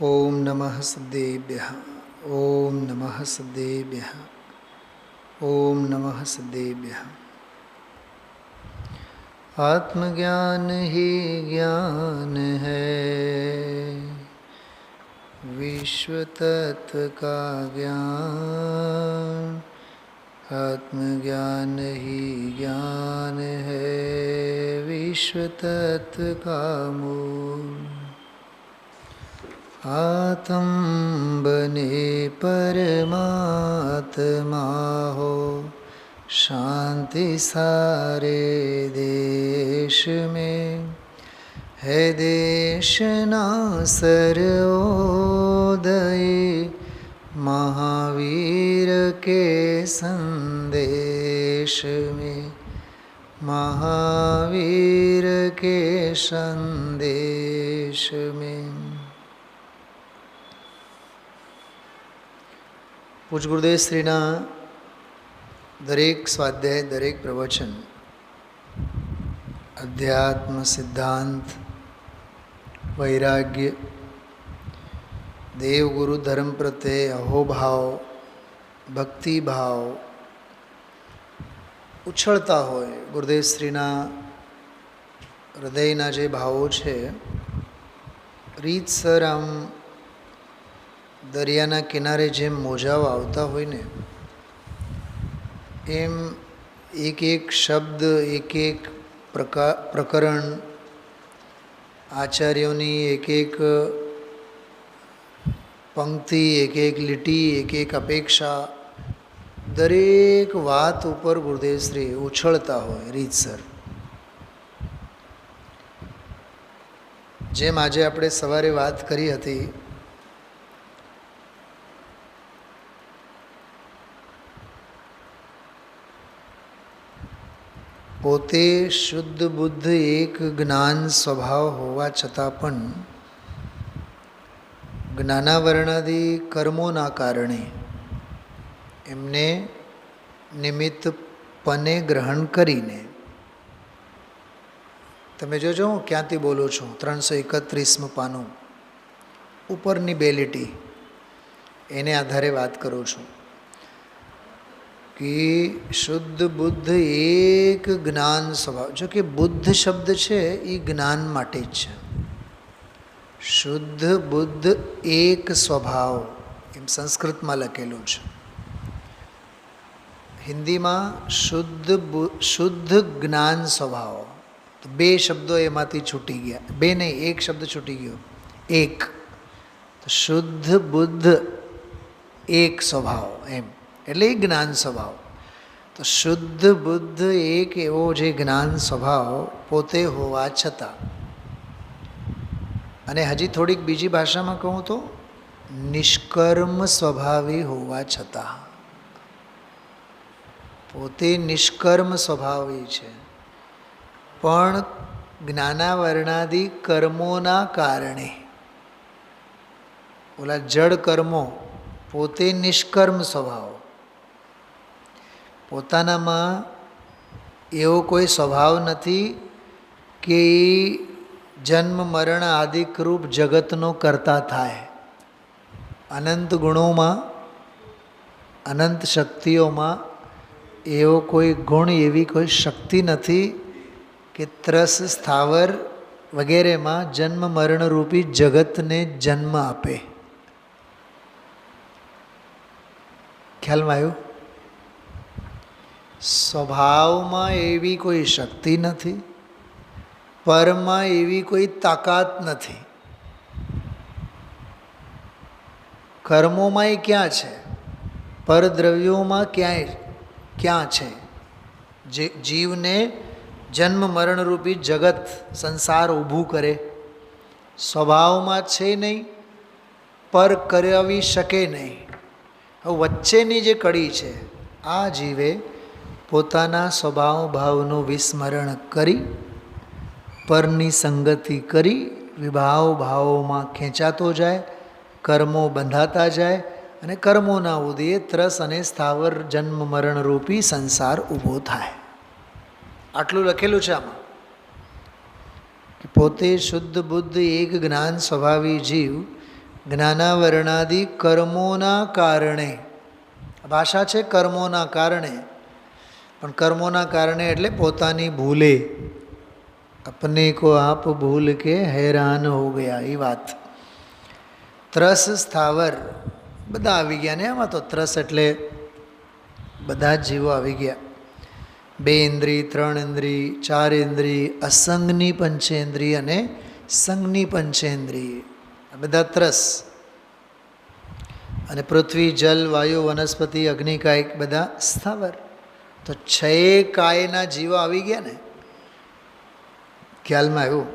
ओम नमः सद्देभ्यः। ओम नमः सद्देभ्यः। ओम नमः सद्देभ्यः। आत्मज्ञान ही ज्ञान है, विश्व तत्व का ज्ञान। आत्मज्ञान ही ज्ञान है, विश्व तत्व का मूल। आत्म बने परमात्मा हो, शांति सारे देश में है। देश ना सर्वोदय, महावीर के संदेश में। महावीर के संदेश में। પૂજ ગુરુદેવ શ્રીના દરેક સ્વાધ્યાય, દરેક પ્રવચન અધ્યાત્મ, સિદ્ધાંત, વૈરાગ્ય, દેવગુરુ ધર્મ પ્રત્યે અહોભાવ, ભક્તિભાવ ઉછળતા હોય. ગુરુદેવ શ્રીના હૃદયના જે ભાવો છે રીતસર આમ દરિયાના કિનારે જેમ મોજાઓ આવતા હોય ને, એમ એક એક શબ્દ, એક એક પ્રકરણ, આચાર્યોની એક એક પંક્તિ, એક એક લીટી, એક એક અપેક્ષા, દરેક વાત ઉપર ગુરુદેવશ્રી ઉછળતા હોય રીતસર. જેમ આજે આપણે સવારે વાત કરી હતી, પોતે શુદ્ધ બુદ્ધ એક જ્ઞાન સ્વભાવ હોવા છતાં પણ જ્ઞાનાવરણાદી કર્મોના કારણે એમને નિમિત્તપણે ગ્રહણ કરીને, તમે જોજો હું ક્યાંથી બોલું છું, 331મું પાનું ઉપરની બે લીટી, એને આધારે વાત કરું છું કે શુદ્ધ બુદ્ધ એક જ્ઞાન સ્વભાવ. જો કે બુદ્ધ શબ્દ છે એ જ્ઞાન માટે જ છે. શુદ્ધ બુદ્ધ એક સ્વભાવ એમ સંસ્કૃતમાં લખેલું છે. હિન્દીમાં શુદ્ધ જ્ઞાન સ્વભાવ. તો બે શબ્દો એમાંથી છૂટી ગયા, બે નહીં, એક શબ્દ છૂટી ગયો, એક. તો શુદ્ધ બુદ્ધ એક સ્વભાવ એમ, એટલે એ જ્ઞાન સ્વભાવ. તો શુદ્ધ બુદ્ધ એક એવો જે જ્ઞાન સ્વભાવ પોતે હોવા છતાં, અને હજી થોડીક બીજી ભાષામાં કહું તો નિષ્કર્મ સ્વભાવી હોવા છતાં, પોતે નિષ્કર્મ સ્વભાવી છે, પણ જ્ઞાનાવરણાદી કર્મોના કારણે, ઓલા જડ કર્મો, પોતે નિષ્કર્મ સ્વભાવ, પોતાનામાં એવો કોઈ સ્વભાવ નથી કે એ જન્મ મરણ આદિકરૂપ જગતનો કરતા થાય. અનંત ગુણોમાં, અનંત શક્તિઓમાં એવો કોઈ ગુણ, એવી કોઈ શક્તિ નથી કે ત્રસ, સ્થાવર વગેરેમાં જન્મ મરણરૂપી જગતને જન્મ આપે. ખ્યાલમાં આવ્યું? સ્વભાવમાં એવી કોઈ શક્તિ નથી, પરમાં એવી કોઈ તાકાત નથી. કર્મોમાંય ક્યાં છે, પરદ્રવ્યોમાં ક્યાં છે? જે જીવને જન્મ મરણરૂપી જગત, સંસાર ઊભું કરે, સ્વભાવમાં છે નહીં, પર કરાવી શકે નહીં. હવે વચ્ચેની જે કડી છે, આ જીવે પોતાના સ્વભાવ ભાવનું વિસ્મરણ કરી, પરની સંગતિ કરી, વિભાવ ભાવોમાં ખેંચાતો જાય, કર્મો બંધાતા જાય, અને કર્મોના ઉદયે ત્રસ અને સ્થાવર જન્મ મરણરૂપી સંસાર ઊભો થાય. આટલું લખેલું છે આમાં. પોતે શુદ્ધ બુદ્ધ એક જ્ઞાન સ્વભાવી જીવ જ્ઞાનાવરણાદિ કર્મોના કારણે, ભાષા છે કર્મોના કારણે, પણ કર્મોના કારણે એટલે પોતાની ભૂલે, અપને કો આપ ભૂલ કે હેરાન હો ગયા, એ વાત. ત્રસ સ્થાવર બધા આવી ગયા ને, એમાં તો ત્રસ એટલે બધા જ જીવો આવી ગયા. 2 ઇન્દ્રિય, 3 ઇન્દ્રિય, 4 ઇન્દ્રિય, અસંગની પંચેન્દ્રિય અને સંગની પંચેન્દ્રિય, આ બધા ત્રસ. અને પૃથ્વી, જલ, વાયુ, વનસ્પતિ, અગ્નિ, કાયિક બધા સ્થાવર. તો 6 કાયના જીવો આવી ગયા ને, ખ્યાલમાં આવ્યું.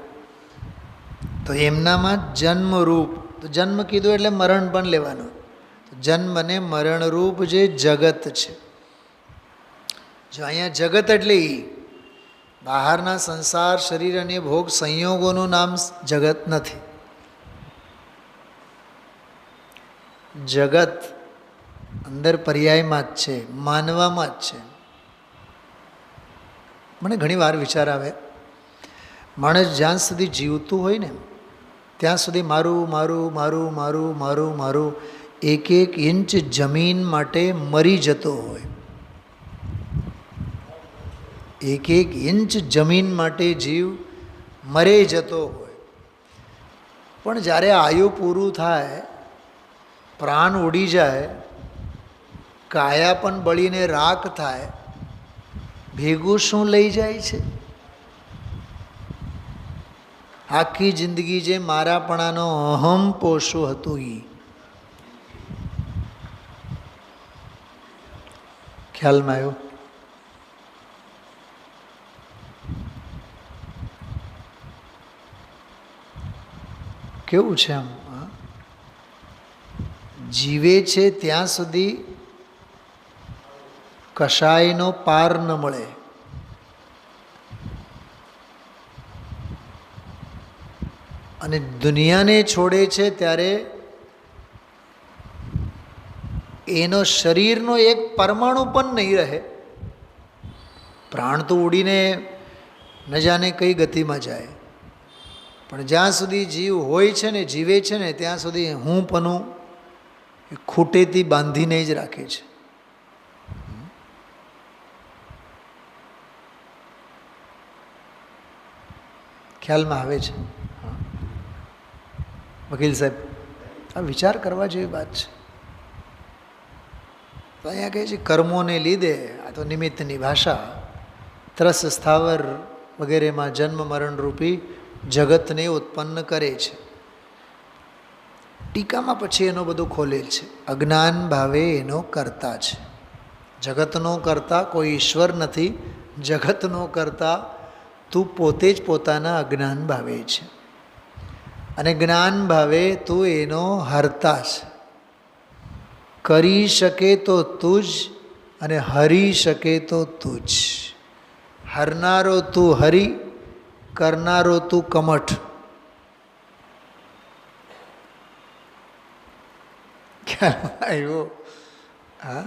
તો એમનામાં જન્મરૂપ, તો જન્મ કીધું એટલે મરણ પણ લેવાનું. જન્મ અને મરણરૂપ જે જગત છે, જો અહીંયા જગત એટલે બહારના સંસાર, શરીર અને ભોગ સંયોગોનું નામ જગત નથી. જગત અંદર પર્યાયમાં જ છે, માનવામાં જ છે. મને ઘણી વાર વિચાર આવે, માણસ જ્યાં સુધી જીવતું હોય ને ત્યાં સુધી મારું મારું મારું મારું મારું મારું એક એક ઇંચ જમીન માટે મરી જતો હોય. એક એક ઇંચ જમીન માટે જીવ મરે જતો હોય. પણ જ્યારે આયુ પૂરું થાય, પ્રાણ ઉડી જાય, કાયા પણ બળીને રાખ થાય, ભેગું શું લઈ જાય છે? આખી જિંદગી જે મારાપણાનો અહમ પોષો હતું એ. ખ્યાલમાં આવ્યું? કેવું છે આમ? જીવે છે ત્યાં સુધી કશાયનો પાર ન મળે. અને દુનિયાને છોડે છે ત્યારે એનો શરીરનો એક પરમાણુ પણ નહીં રહે. પ્રાણ તો ઉડીને ન જાણે કઈ ગતિમાં જાય, પણ જ્યાં સુધી જીવ હોય છે ને, જીવે છે ને, ત્યાં સુધી હું પનું ખૂટેથી બાંધીને જ રાખે છે. ખ્યાલમાં આવે છે? વકીલ સાહેબ, આ વિચાર કરવા જેવી વાત છે. તો અહીંયા કહે છે કર્મોને લીધે, આ તો નિમિત્તની ભાષા, ત્રસ સ્થાવર વગેરેમાં જન્મ મરણરૂપી જગતને ઉત્પન્ન કરે છે. ટીકામાં પછી એનો બધું ખોલેલ છે. અજ્ઞાન ભાવે એનો કર્તા છે. જગતનો કર્તા કોઈ ઈશ્વર નથી. જગતનો કર્તા તું પોતે જ પોતાના અજ્ઞાન ભાવે છે. અને જ્ઞાન ભાવે તું એનો હરતા છે. કરી શકે તો તું જ અને હરી શકે તો તું જ. હરનારો તું હરી, કરનારો તું કમઠ. ખ્યાલ આવ્યો? હા,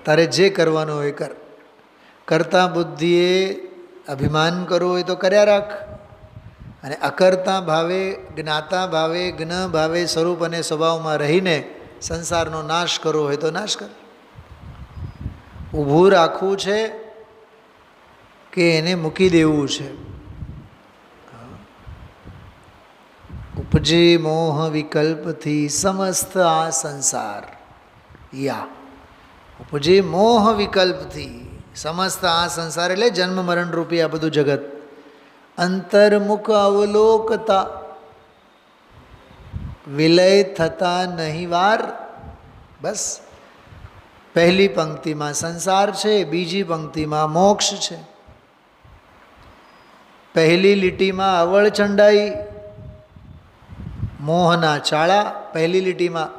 તારે જે કરવાનું હોય કર. કરતા બુદ્ધિએ અભિમાન કરવું હોય તો કર્યા રાખ, અને અકર્તા ભાવે, જ્ઞાતા ભાવે, જ્ઞ ભાવે સ્વરૂપ અને સ્વભાવમાં રહીને સંસારનો નાશ કરવો હોય તો નાશ કર. ઊભું રાખવું છે કે એને મૂકી દેવું છે? ઉપજે મોહ વિકલ્પથી સમસ્ત આ સંસાર. યા ઉપજે મોહ વિકલ્પથી સમસ્ત આ સંસાર એટલે જન્મ મરણ રૂપી આ બધું જગત. અંતર્મુખ અવલોકતા વિલય થતા નહીં વાર. બસ પહેલી પંક્તિમાં સંસાર છે, બીજી પંક્તિમાં મોક્ષ છે. પહેલી લીટીમાં અવળ ચંડાઈ, મોહના ચાળા. પહેલી લીટીમાં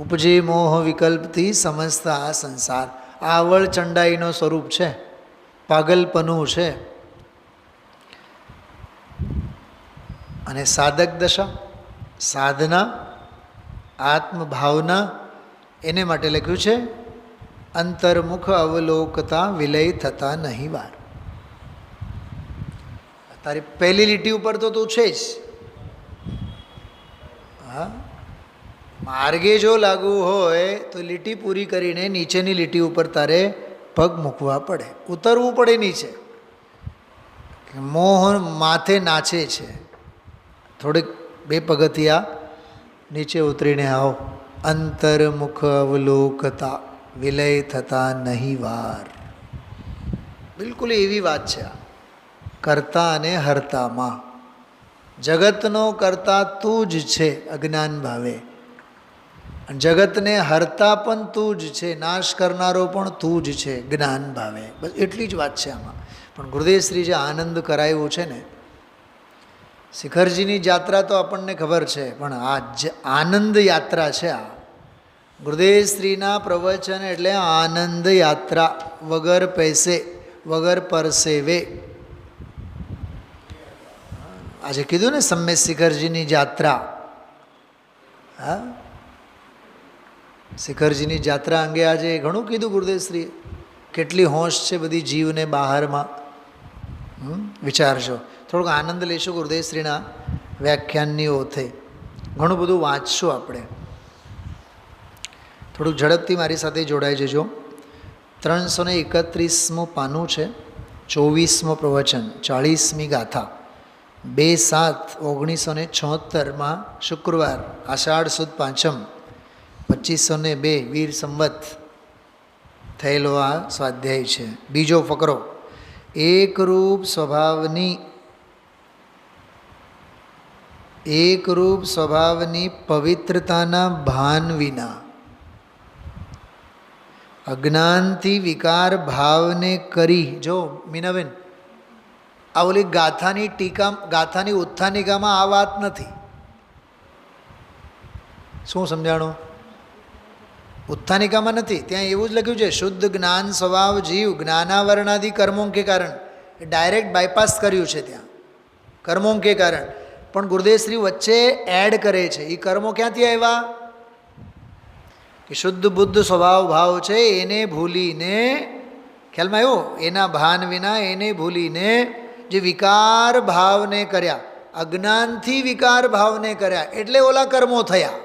ઉપજે મોહ વિકલ્પથી સમસ્ત આ સંસાર. આ અવળ ચંડાઈનો સ્વરૂપ છે, પાગલપનું છે. અને સાધક દશા, સાધના, આત્મભાવના, એને માટે લખ્યું છે અંતર્મુખ અવલોકતા વિલય થતા નહીં વાર. તારી પહેલી લીટી ઉપર તો તું છે જ. હા, માર્ગે જો લાગવું હોય તો લીટી પૂરી કરીને નીચેની લીટી ઉપર તારે પગ મૂકવા પડે, ઉતરવું પડે નીચે. મોહન માથે નાચે છે, થોડીક 2 પગથિયા નીચે ઉતરીને આવો. અંતર્મુખ અવલોકતા વિલય થતા નહીં વાર. બિલકુલ એવી વાત છે આ કર્તા અને હર્તામાં. જગતનો કર્તા તું જ છે અજ્ઞાન ભાવે, જગતને હરતા પણ તું જ છે, નાશ કરનારો પણ તું જ છે જ્ઞાન ભાવે. બસ એટલી જ વાત છે આમાં. પણ ગુરુદેવશ્રી જે આનંદ કરાવ્યું છે ને, શિખરજીની યાત્રા તો આપણને ખબર છે, પણ આ આનંદ યાત્રા છે. આ ગુરુદેવશ્રીના પ્રવચન એટલે આનંદ યાત્રા, વગર પૈસે વગર પરસેવે. આજે કીધું ને સમ્ય શિખરજીની યાત્રા. હા, શિખરજીની યાત્રા અંગે આજે ઘણું કીધું ગુરુદેવશ્રીએ. કેટલી હોશ છે બધી જીવને બહારમાં. વિચારજો, થોડોક આનંદ લેશું ગુરુદેવશ્રીના વ્યાખ્યાનની ઓથે. ઘણું બધું વાંચશું આપણે. થોડુંક ઝડપથી મારી સાથે જોડાઈ જજો. 331મું પાનું છે, 24મું પ્રવચન, 40મી ગાથા. 2/7/1976 શુક્રવાર, આષાઢ સુદ પાંચમ, 2502 વીર સંવત થયેલો આ સ્વાધ્યાય છે. બીજો ફકરો. એકરૂપ સ્વભાવની પવિત્રતાના ભાન વિના અજ્ઞાનથી વિકાર ભાવને કરી. જો મીનાબેન, આ ઓલી ગાથાની ટીકા, ગાથાની ઉત્થાનિકામાં આ વાત નથી. શું સમજાણું? ઉત્થાનિકામાં નથી. ત્યાં એવું જ લખ્યું છે, શુદ્ધ જ્ઞાન સ્વભાવ જીવ જ્ઞાનાવરણાદિ કર્મો કે કારણ. ડાયરેક્ટ બાયપાસ કર્યું છે ત્યાં, કર્મો કે કારણ. પણ ગુરુદેવશ્રી વચ્ચે એડ કરે છે. એ કર્મો ક્યાંથી આવ્યા? કે શુદ્ધ બુદ્ધ સ્વભાવ ભાવ છે એને ભૂલીને, ખ્યાલમાં આવ્યો? એના ભાન વિના એને ભૂલીને જે વિકાર ભાવને કર્યા, અજ્ઞાનથી વિકાર ભાવને કર્યા, એટલે ઓલા કર્મો થયા.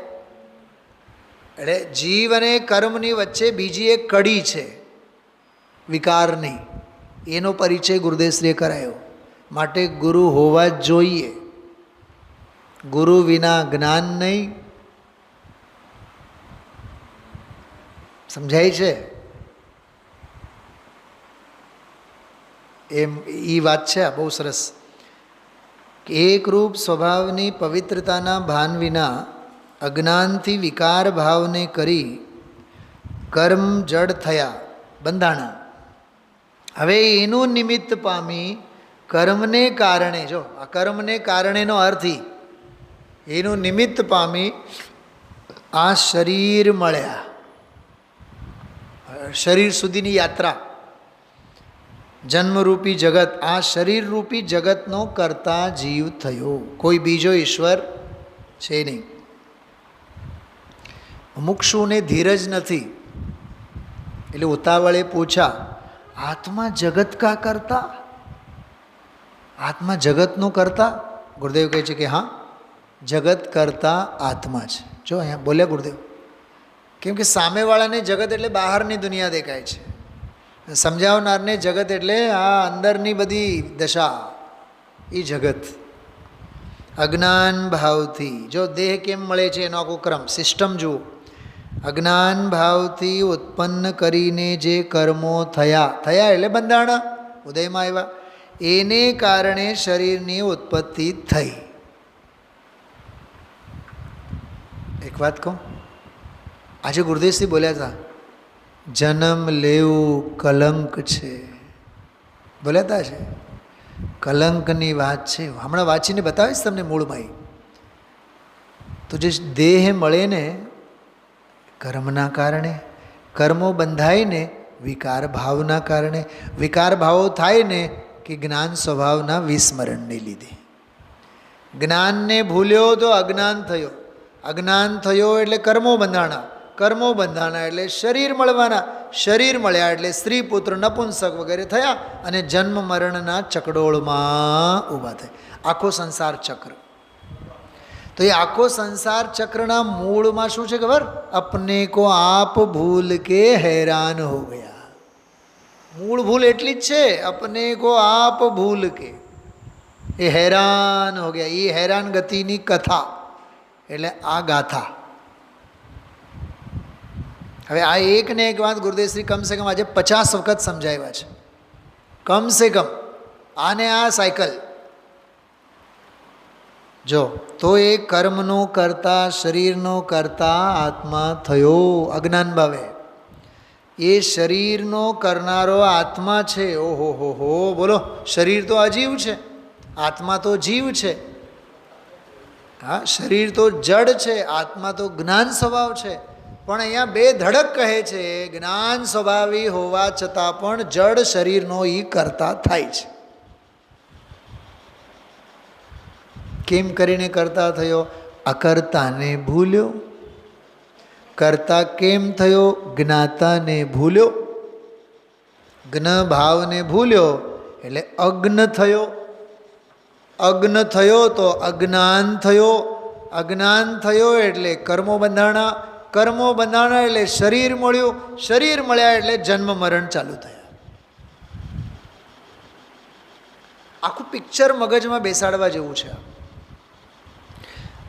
એટલે જીવ અને કર્મની વચ્ચે બીજી એક કડી છે વિકારની. એનો પરિચય ગુરુદેવશ્રીએ કરાયો. માટે ગુરુ હોવા જ જોઈએ. ગુરુ વિના જ્ઞાન નહીં. સમજાય છે? એમ એ વાત છે આ બહુ સરસ. એકરૂપ સ્વભાવની પવિત્રતાના ભાન વિના અજ્ઞાનથી વિકાર ભાવને કરી કર્મ જડ થયા, બંધાણા. હવે એનું નિમિત્ત પામી કર્મને કારણે, જો આ કર્મને કારણેનો અર્થ, એનું નિમિત્ત પામી આ શરીર મળ્યા. શરીર સુધીની યાત્રા, જન્મરૂપી જગત, આ શરીરરૂપી જગતનો કરતા જીવ થયો. કોઈ બીજો ઈશ્વર છે નહીં. મુક્ષુને ધીરજ નથી, એટલે ઉતાવળે પૂછા, આત્મા જગત કા કરતા? આત્મા જગતનો કરતા? ગુરુદેવ કહે છે કે હા, જગત કરતા આત્મા છે. જો અહીંયા બોલ્યા ગુરુદેવ. કેમ કે સામેવાળાને જગત એટલે બહારની દુનિયા દેખાય છે, સમજાવનારને જગત એટલે આ અંદરની બધી દશા, એ જગત. અજ્ઞાન ભાવથી, જો દેહ કેમ મળે છે એનો આખો ક્રમ, સિસ્ટમ જુઓ. અજ્ઞાન ભાવથી ઉત્પન્ન કરીને જે કર્મો થયા, થયા એટલે બંધાણ ઉદયમાં આવ્યા, એને કારણે શરીરની ઉત્પત્તિ થઈ. એક વાત કહું, આજે ગુરુદેવશ્રી બોલ્યા હતા, જન્મ લેવું કલંક છે. બોલ્યા હતા છે, કલંકની વાત છે. હમણાં વાંચીને બતાવીશ તમને મૂળમાં. તો જે દેહ મળે ને કર્મના કારણે, કર્મો બંધાય ને વિકાર ભાવના કારણે, વિકાર ભાવો થાય ને કે જ્ઞાન સ્વભાવના વિસ્મરણને લીધે. જ્ઞાનને ભૂલ્યો તો અજ્ઞાન થયો, અજ્ઞાન થયો એટલે કર્મો બંધાણા, કર્મો બંધાણા એટલે શરીર મળવાના, શરીર મળ્યા એટલે સ્ત્રી પુત્ર નપુંસક વગેરે થયા અને જન્મ મરણના ચકડોળમાં ઊભા થાય. આખો સંસાર ચક્ર. તો એ આખો સંસાર ચક્રના મૂળમાં શું છે ખબર? અપને કો આપ ભૂલ કે હેરાન હો ગયા. મૂળ ભૂલ એટલી જ છે, અપને કો આપ ભૂલ કે એ હેરાન હો ગયા. એ હેરાન ગતિની કથા એટલે આ ગાથા. હવે આ એક ને એક વાત ગુરુદેવશ્રી કમસે કમ આજે 50 વખત સમજાવ્યા છે, કમસે કમ. આને આ સાયકલ જો તો એ કર્મનો કરતા, શરીરનો કરતા આત્મા થયો અજ્ઞાન ભાવે. એ શરીરનો કરનારો આત્મા છે. ઓહો હો હો, બોલો. શરીર તો અજીવ છે, આત્મા તો જીવ છે. હા, શરીર તો જડ છે, આત્મા તો જ્ઞાન સ્વભાવ છે. પણ અહીંયા બે ધડક કહે છે, જ્ઞાન સ્વભાવી હોવા છતાં પણ જડ શરીરનો એ કરતા થાય છે. કેમ કરીને કરતા થયો? અકર્તાને ભૂલ્યો. કરતા કેમ થયો? જ્ઞાતાને ભૂલ્યો. જ્ઞ ભાવને ભૂલ્યો એટલે અજ્ઞ થયો. અજ્ઞ થયો તો અજ્ઞાન થયો. અજ્ઞાન થયો એટલે કર્મો બંધાણા. કર્મો બંધાણા એટલે શરીર મળ્યું. શરીર મળ્યા એટલે જન્મ મરણ ચાલુ થયા. આખું પિક્ચર મગજમાં બેસાડવા જેવું છે.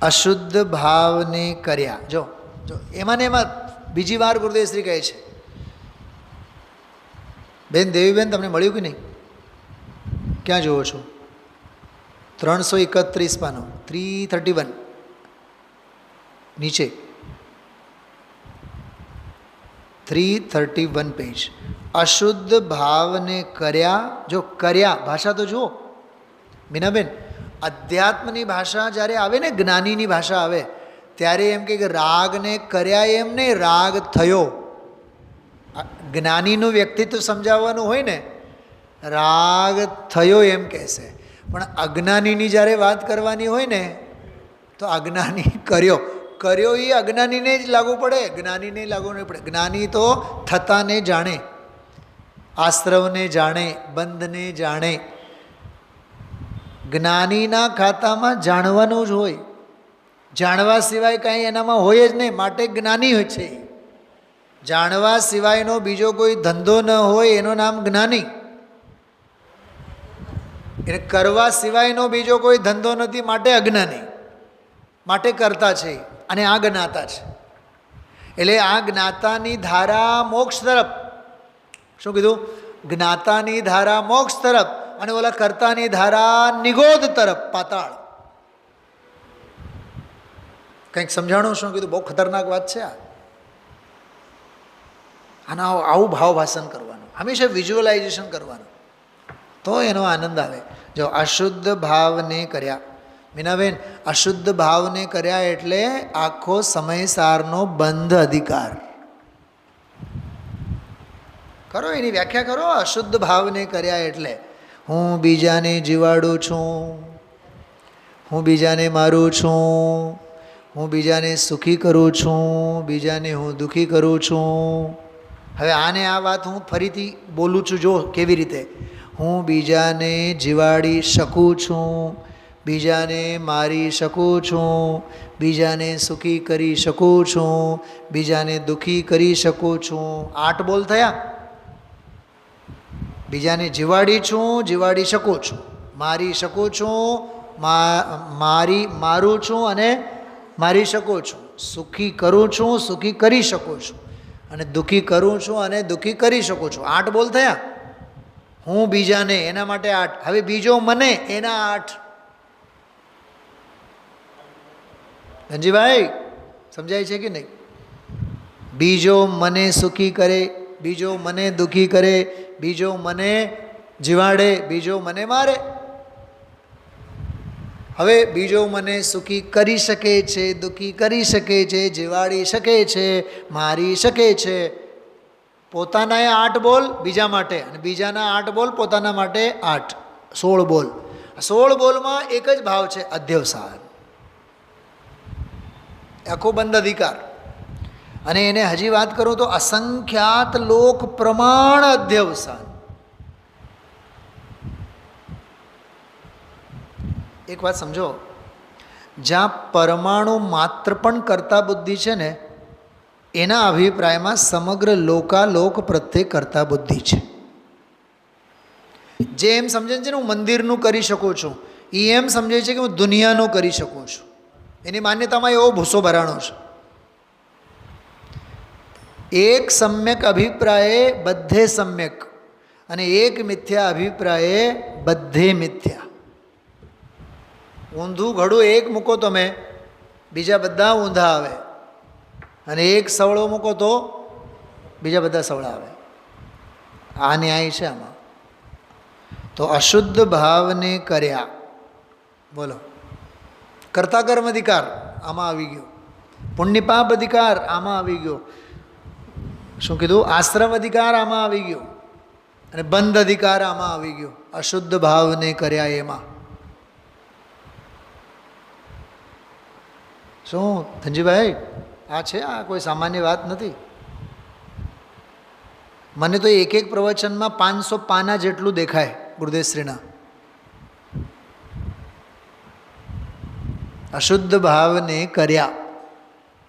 અશુદ્ધ ભાવને કર્યા. જો જો એમાં ને એમાં બીજી વાર ગુરુદેવશ્રી કહે છે, બેન દેવીબેન તમને મળ્યું કે નહીં? ક્યાં જુઓ છો? 331 પાનો, 331 નીચે, 331 પેજ. અશુદ્ધ ભાવને કર્યા. જો કર્યા ભાષા તો જુઓ મીનાબેન. અધ્યાત્મની ભાષા જ્યારે આવે ને, જ્ઞાનીની ભાષા આવે ત્યારે એમ કે રાગને કર્યા એમ નહીં, રાગ થયો. જ્ઞાનીનું વ્યક્તિત્વ સમજાવવાનું હોય ને, રાગ થયો એમ કહેશે. પણ અજ્ઞાનીની જ્યારે વાત કરવાની હોય ને તો અજ્ઞાની કર્યો. કર્યો એ અજ્ઞાનીને જ લાગુ પડે, જ્ઞાનીને લાગુ નહીં પડે. જ્ઞાની તો થતાને જાણે, આશ્રવને જાણે, બંધને જાણે. જ્ઞાનીના ખાતામાં જાણવાનું જ હોય, જાણવા સિવાય કાંઈ એનામાં હોય જ નહીં, માટે જ્ઞાની હોય છે. જાણવા સિવાયનો બીજો કોઈ ધંધો ન હોય એનું નામ જ્ઞાની. એટલે કરવા સિવાયનો બીજો કોઈ ધંધો નથી, માટે અજ્ઞાની, માટે કરતા છે. અને આ જ્ઞાતા છે. એટલે આ જ્ઞાતાની ધારા મોક્ષ તરફ. શું કીધું? જ્ઞાતાની ધારા મોક્ષ તરફ અને ઓલા કર્તાની ધારા નિગોધ તરફ, પાતાળ. કંઈક સમજાણું? શું કીધું? બહુ ખતરનાક વાત છે આ. આના આવું ભાવ ભાષણ કરવાનું, હંમેશા વિઝ્યુઅલાઇઝેશન કરવાનું, તો એનો આનંદ આવે. જો અશુદ્ધ ભાવને કર્યા, મીનાબેન, અશુદ્ધ ભાવને કર્યા એટલે આખો સમયસારનો બંધ અધિકાર કરો. એની વ્યાખ્યા કરો. અશુદ્ધ ભાવને કર્યા એટલે હું બીજાને જીવાડું છું, હું બીજાને મારું છું, હું બીજાને સુખી કરું છું, બીજાને હું દુઃખી કરું છું. હવે આને આ વાત હું ફરીથી બોલું છું, જો કેવી રીતે. હું બીજાને જીવાડી શકું છું, બીજાને મારી શકું છું, બીજાને સુખી કરી શકું છું, બીજાને દુઃખી કરી શકું છું. 8 બોલ થયા. બીજાને જીવાડી છું, જીવાડી શકું છું, મારી શકું છું, મારું છું અને મારી શકું છું, સુખી કરું છું, સુખી કરી શકું છું, અને દુઃખી કરું છું અને દુઃખી કરી શકું છું. 8 બોલ થયા. હું બીજાને, એના માટે 8. હવે બીજો મને, એના 8. ધનજીભાઈ સમજાય છે કે નહીં? બીજો મને સુખી કરે, બીજો મને દુઃખી કરે, બીજો મને જીવાડે, બીજો મને મારે. હવે બીજો મને સુખી કરી શકે છે, દુઃખી કરી શકે છે, જીવાડી શકે છે, મારી શકે છે. પોતાના 8 બોલ બીજા માટે, અને બીજાના 8 બોલ પોતાના માટે 8. 16 બોલ. 16 બોલમાં એક જ ભાવ છે, અધ્યવસાન. આખો બંધ અધિકાર. અને એને હજી વાત કરું તો અસંખ્યાત લોક પ્રમાણ અધ્યવસાન. એક વાત સમજો, જ્યાં પરમાણુ માત્ર પણ કર્તા બુદ્ધિ છે ને, એના અભિપ્રાયમાં સમગ્ર લોકાલોક પ્રત્યે કર્તા બુદ્ધિ છે. જે એમ સમજે છે ને હું મંદિરનું કરી શકું છું, એ એમ સમજે છે કે હું દુનિયાનું કરી શકું છું. એની માન્યતામાં એવો ભૂસો ભરાણો છે. એક સમ્યક અભિપ્રાયે બધે સમ્યક અને એક મિથ્યા અભિપ્રાયે બધે મિથ્યા. ઊંધું ઘડું એક મૂકો તમે, બીજા બધા ઊંધા આવે, અને એક સવળો મૂકો તો બીજા બધા સવળા આવે. આ ન્યાય છે આમાં. તો અશુદ્ધ ભાવને કર્યા, બોલો, કર્તા કર્મ અધિકાર આમાં આવી ગયો, પુણ્ય પાપ અધિકાર આમાં આવી ગયો, શું કીધું, આશ્રમ અધિકાર આમાં આવી ગયો, અને બંધ અધિકાર આમાં આવી ગયો. અશુદ્ધ ભાવને કર્યા એમાં શું ધનજીભાઈ, આ છે, આ કોઈ સામાન્ય વાત નથી. મને તો એક એક પ્રવચનમાં 500 પાના જેટલું દેખાય ગુરુદેવશ્રીના. અશુદ્ધ ભાવને કર્યા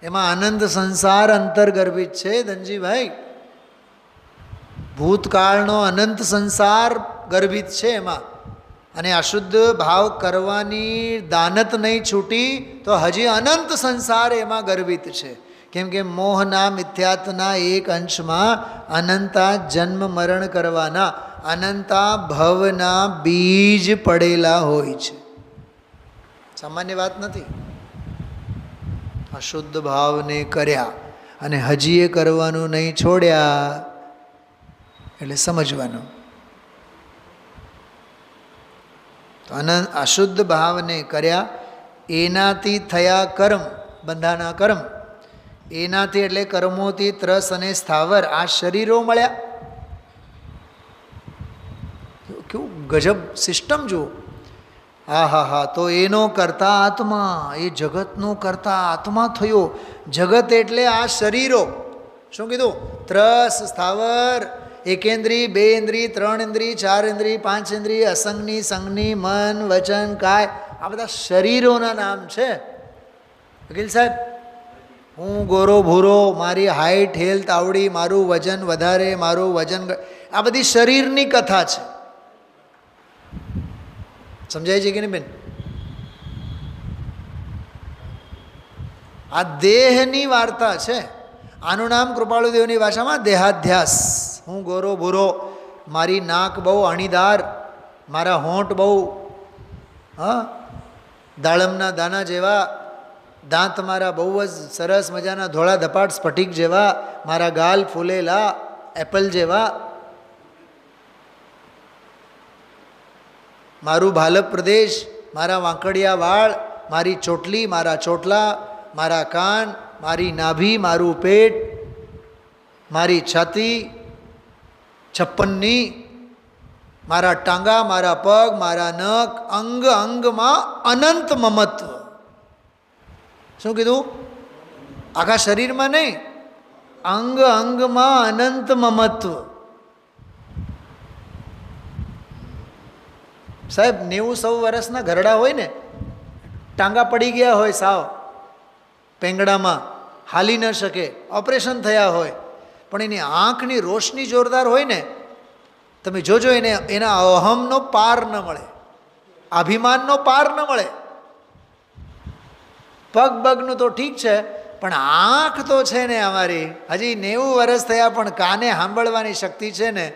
એમાં અનંત સંસાર અંતર્ગર્ભિત છે ધનજીભાઈ. ભૂતકાળનો અનંત સંસાર ગર્ભિત છે એમાં. અને અશુદ્ધ ભાવ કરવાની દાનત નહીં છૂટી તો હજી અનંત સંસાર એમાં ગર્ભિત છે. કેમ કે મોહના મિથ્યાત્વના એક અંશમાં અનંતા જન્મ મરણ કરવાના અનંતા ભવના બીજ પડેલા હોય છે. સામાન્ય વાત નથી. અશુદ્ધ ભાવને કર્યા અને હજી એ કરવાનું નહીં છોડ્યા એટલે સમજવાનું. તો અશુદ્ધ ભાવને કર્યા, એનાથી થયા કર્મ, બંધાના કર્મ, એનાથી એટલે કર્મોથી ત્રસ અને સ્થાવર આ શરીરો મળ્યા. કેવું ગજબ સિસ્ટમ જુઓ. હા હા હા. તો એનો કરતા આત્મા, એ જગતનો કરતા આત્મા થયો. જગત એટલે આ શરીરો. શું કીધું? ત્રસ, સ્થાવર, એકેન્દ્રી, બે ઇન્દ્રી, ત્રણ ઇન્દ્રી, ચાર ઇન્દ્રી, પાંચ ઇન્દ્રી, અસંગની, સંગની, મન, વચન, કાય, આ બધા શરીરોના નામ છે. વકીલ સાહેબ, હું ગોરો ભૂરો, મારી હાઈટ હેલ્થ આવડી, મારું વજન વધારે, મારું વજન, આ બધી શરીરની કથા છે. સમજાય છે કે નહીં બેન? આ દેહની વાર્તા છે. આનું નામ કૃપાળુદેવની ભાષામાં દેહાધ્યાસ. હું ગોરો ભૂરો, મારી નાક બહુ અણીદાર, મારા હોંઠ બહુ દાડમના દાના જેવા, દાંત મારા બહુ જ સરસ મજાના ધોળા ધપાટ સ્ફટિક જેવા, મારા ગાલ ફૂલેલા એપલ જેવા, મારું ભાલપ પ્રદેશ, મારા વાંકડિયા વાળ, મારી ચોટલી, મારા ચોટલા, મારા કાન, મારી નાભી, મારું પેટ, મારી છાતી 56ની, મારા ટાંગા, મારા પગ, મારા નખ, અંગ અંગમાં અનંત મમત્વ. શું કીધું? આખા શરીરમાં નહીં, અંગ અંગમાં અનંત મમત્વ. સાહેબ 90-100 વર્ષના ઘરડા હોય ને, ટાંગા પડી ગયા હોય સાવ પેંગડામાં, હાલી ન શકે, ઓપરેશન થયા હોય, પણ એની આંખની રોશની જોરદાર હોય ને, તમે જોજો એને એના અહમનો પાર ન મળે, અભિમાનનો પાર ન મળે. પગ બગનું તો ઠીક છે, પણ આંખ તો છે ને અમારી, હજી 90 વર્ષ થયા પણ કાને સાંભળવાની શક્તિ છે ને.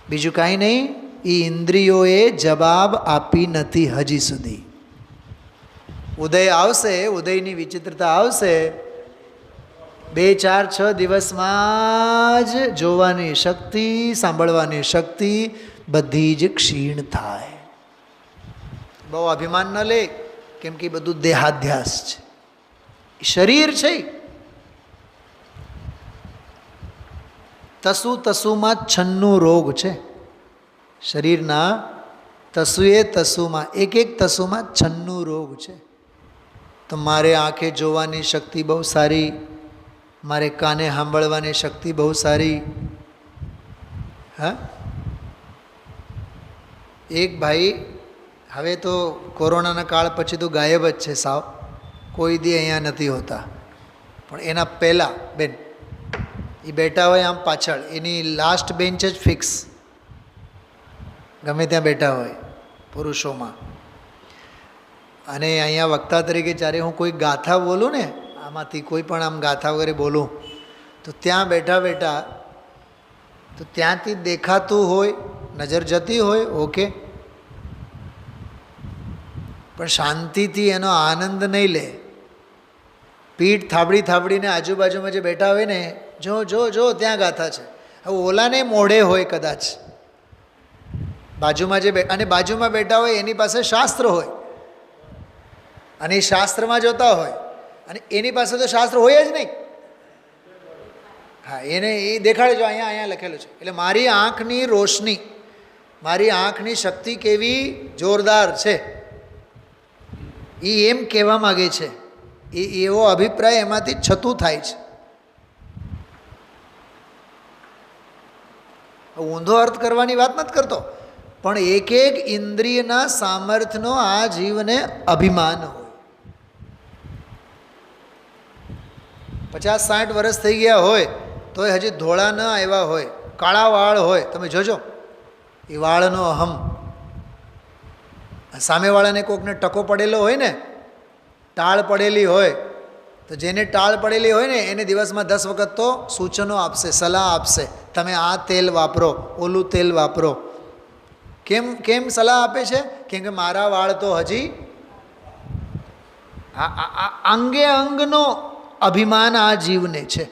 બીજું કાંઈ નહીં, એ ઇન્દ્રિયોએ જવાબ આપી નથી હજી સુધી. ઉદય આવશે, ઉદયની વિચિત્રતા આવશે, 2-4-6 દિવસમાં જ જોવાની શક્તિ, સાંભળવાની શક્તિ બધી જ ક્ષીણ થાય. બહુ અભિમાન ન લે, કેમ કે બધું દેહાધ્યાસ છે, શરીર છે. તસુમાં 96 રોગ છે શરીરના. તસુમાં એક તસુમાં 96 રોગ છે. તો મારે આંખે જોવાની શક્તિ બહુ સારી, મારે કાને સાંભળવાની શક્તિ બહુ સારી. હા, એક ભાઈ હવે તો કોરોનાના કાળ પછી તો ગાયબ જ છે સાવ, કોઈ દી અહીંયા નથી હોતા. પણ એના પહેલાં બેન એ બેઠા હોય આમ પાછળ, એની લાસ્ટ બેન્ચ જ ફિક્સ, ગમે ત્યાં બેઠા હોય પુરુષોમાં. અને અહીંયા વક્તા તરીકે જ્યારે હું કોઈ ગાથા બોલું ને, આમાંથી કોઈ પણ આમ ગાથા વગેરે બોલું, તો ત્યાં બેઠા બેઠા તો ત્યાંથી દેખાતું હોય, નજર જતી હોય, ઓકે, પણ શાંતિથી એનો આનંદ નહીં લે. પીઠ થાબડી થાબડીને આજુબાજુમાં જે બેઠા હોય ને, જો જો જો ત્યાં ગાથા છે. હવે ઓલાને મોઢે હોય કદાચ, બાજુમાં જે અને બાજુમાં બેઠા હોય એની પાસે શાસ્ત્ર હોય અને એ શાસ્ત્રમાં જોતા હોય, અને એની પાસે તો શાસ્ત્ર હોય જ નહીં. હા, એને એ દેખાડે જો અહીંયા અહીંયા લખેલું છે. એટલે મારી આંખની રોશની, મારી આંખની શક્તિ કેવી જોરદાર છે, એ એમ કહેવા માગે છે. એવો અભિપ્રાય એમાંથી છતું થાય છે. ઊંધો અર્થ કરવાની વાત નથી કરતો, પણ એક એક ઇન્દ્રિયના સામર્થ્યનો આ જીવને અભિમાન હોય. 50-60 વર્ષ થઈ ગયા હોય તોય હજી ધોળા ન આવ્યા હોય, કાળા વાળ હોય, તમે જોજો એ વાળનો અહમ. સામેવાળાને કોકને ટકો પડેલો હોય ને, ટાળ પડેલી હોય, તો જેને ટાળ પડેલી હોય ને એને દિવસમાં 10 વખત તો સૂચનો આપશે, સલાહ આપશે, તમે આ તેલ વાપરો, ઓલું તેલ વાપરો. કેમ કેમ સલાહ આપે છે? કેમ કે મારા વાળ તો હજી અંગે અંગનો અભિમાન આ જીવને છે.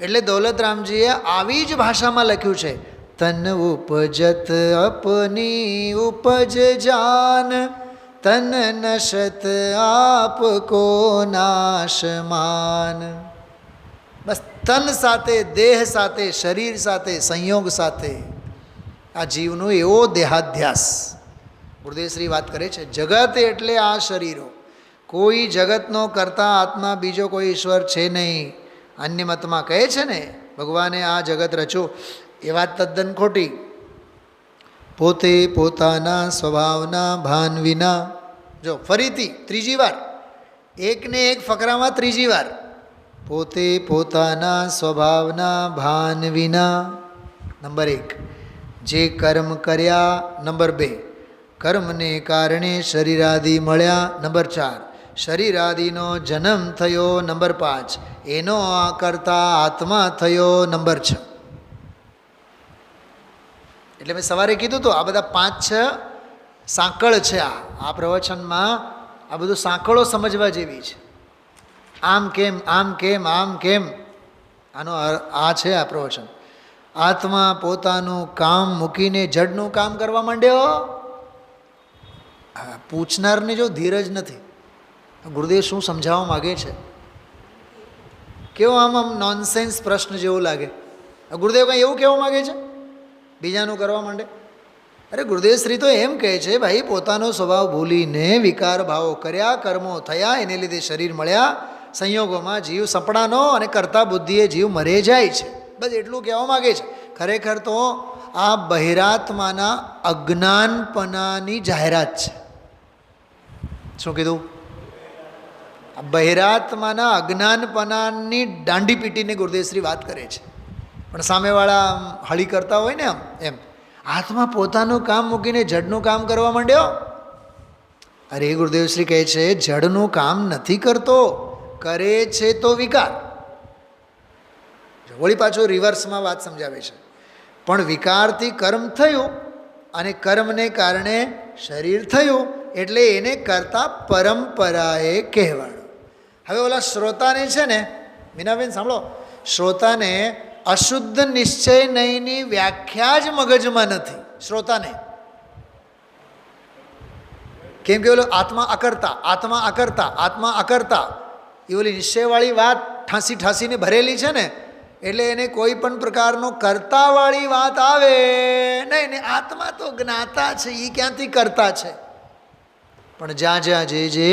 એટલે દૌલતરામજીએ આવી જ ભાષામાં લખ્યું છે, તન ઉપજત અપની ઉપજ જાન, તન નશત આપ કો નાશમાન. બસ તન સાથે, દેહ સાથે, શરીર સાથે, સંયોગ સાથે આ જીવનો એવો દેહાધ્યાસ. ગુરુદેવશ્રી વાત કરે છે, જગત એટલે આ શરીરો, કોઈ જગતનો કરતા આત્મા બીજો કોઈ ઈશ્વર છે નહીં. અન્ય મતમાં કહે છે ને ભગવાને આ જગત રચ્યું, એ વાત તદ્દન ખોટી. પોતે પોતાના સ્વભાવના ભાન વિના, જો ફરીથી ત્રીજી વાર, એકને એક ફકરામાં ત્રીજી વાર, પોતે પોતાના સ્વભાવના ભાન વિના, નંબર 1, જે કર્મ કર્યા, નંબર 2, કર્મને કારણે શરીરાદિ મળ્યા, નંબર 4, શરીરાદિનો જન્મ થયો, નંબર 5, એનો આ કરતા આત્મા થયો, નંબર 6. એટલે મેં સવારે કીધું હતું આ બધા 5-6 સાંકળ છે. આ પ્રવચનમાં આ બધું સાંકળો સમજવા જેવી છે. આમ કેમ, આમ કેમ, આમ કેમ, આનો આ છે આ પ્રવચન. આત્મા પોતાનું કામ મૂકીને જડનું કામ કરવા માંડ્યો. પૂછનારને જો ધીરજ નથી, ગુરુદેવ શું સમજાવવા માગે છે, કેવો આમ આમ નોનસેન્સ પ્રશ્ન જેવું લાગે. ગુરુદેવ કંઈ એવું કહેવા માગે છે બીજાનું કરવા માંડે? અરે ગુરુદેવ શ્રી તો એમ કહે છે, ભાઈ પોતાનો સ્વભાવ ભૂલીને વિકાર ભાવો કર્યા, કર્મો થયા, એને લીધે શરીર મળ્યા, સંયોગોમાં જીવ સપડાનો અને કરતા બુદ્ધિએ જીવ મરે જાય છે. બસ એટલું કહેવા માગે છે. ખરેખર તો આ બહિરાત્માના અજ્ઞાનપણાની જાહેરાત છે. શું કીધું? બહિરાત્માના અજ્ઞાનપણાની દાંડી પીટીને ગુરુદેવશ્રી વાત કરે છે. પણ સામેવાળા આમ હળી કરતા હોય ને, આમ એમ આત્મા પોતાનું કામ મૂકીને જડનું કામ કરવા માંડ્યો. અરે ગુરુદેવશ્રી કહે છે, જડનું કામ નથી કરતો, કરે છે તો વિકાર. વળી પાછો રિવર્સમાં વાત સમજાવે છે. પણ વિકારથી કર્મ થયું અને કર્મને કારણે શરીર થયું, એટલે એને કરતા પરંપરાએ કહેવાયું. હવે ઓલા શ્રોતાને છે ને, મીનાબેન સાંભળો, શ્રોતાને અશુદ્ધ નિશ્ચય નહીંની વ્યાખ્યા જ મગજમાં નથી શ્રોતાને. કેમ કે ઓલો આત્મા અકર્તા, આત્મા અકર્તા, આત્મા અકર્તા, એ ઓલી નિશ્ચયવાળી વાત ઠાંસી ઠાંસીને ભરેલી છે ને, એટલે એને કોઈ પણ પ્રકારનો કર્તાવાળી વાત આવે નહીં. ને આત્મા તો જ્ઞાતા છે, એ ક્યાંથી કરતા છે? પણ જ્યાં જ્યાં જે જે